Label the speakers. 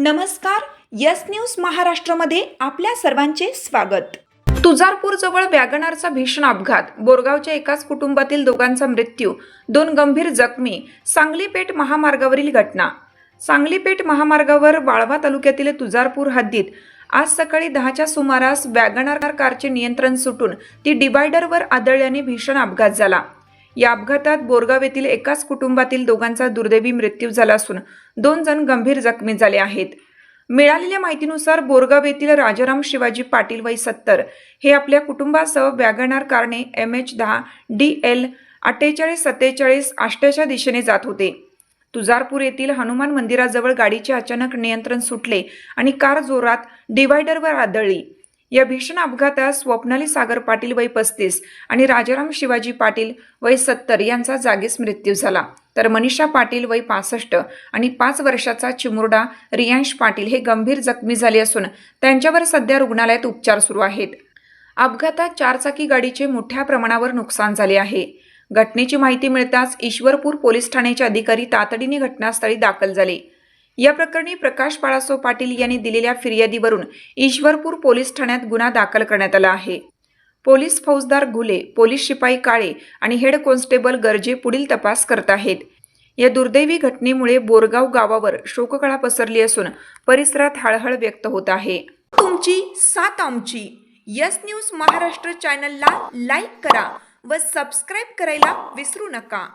Speaker 1: नमस्कार, yes news महाराष्ट्रामध्ये आपल्या सर्वांचे स्वागत। तुळजापूर जवळ वॅगनारचा भीषण अपघात, बोरगावच्या एकाच कुटुंबातील दोघांचा मृत्यू, 2 गंभीर जखमी। सांगली पेठ महामार्गावरील घटना। सांगली पेठ महामार्गावर वाळवा तालुक्यातील तुळजापूर हद्दीत आज सकाळी 10च्या सुमारास वॅगनार कारचे नियंत्रण सुटून ती डिवायडरवर आदळल्याने भीषण अपघात झाला। या अपघातात बोरगाव येथील एकाच कुटुंबातील दोघांचा दुर्दैवी मृत्यू झाला असून 2 जण गंभीर जखमी झाले आहेत। मिळालेल्या माहितीनुसार बोरगाव येथील राजाराम शिवाजी पाटील वय 70 हे आपल्या कुटुंबासह वॅगनार कारने MH10 DL 4847 आष्ट्याच्या दिशेने जात होते। तुळजापूर येथील हनुमान मंदिराजवळ गाडीचे अचानक नियंत्रण सुटले आणि कार जोरात डिवायडरवर आदळली। या भीषण अपघातात स्वप्नाली सागर पाटील वय 35 आणि राजाराम शिवाजी पाटील वय 70 यांचा जागीच मृत्यू झाला, तर मनीषा पाटील वय 65 आणि 5 वर्षाचा चिमुरडा रियांश पाटील हे गंभीर जखमी झाले असून त्यांच्यावर सध्या रुग्णालयात उपचार सुरू आहेत। अपघातात 4 चाकी गाडीचे मोठ्या प्रमाणावर नुकसान झाले आहे। घटनेची माहिती मिळताच ईश्वरपूर पोलीस ठाण्याचे अधिकारी तातडीने घटनास्थळी दाखल झाले। या प्रकरणी प्रकाश बाळासो पाटील यांनी दिलेल्या फिर्यादीवरून ईश्वरपूर पोलीस ठाण्यात गुन्हा दाखल करण्यात आला आहे। पोलीस फौजदार घुले, पोलीस शिपाई काळे आणि हेड कॉन्स्टेबल गर्जे पुढील तपास करत आहेत। या दुर्दैवी घटनेमुळे बोरगाव गावावर शोककळा पसरली असून परिसरात हळहळ व्यक्त होत आहे। तुमची साथ आमची। यस न्यूज महाराष्ट्र चॅनलला लाईक करा व सबस्क्राईब करायला विसरू नका।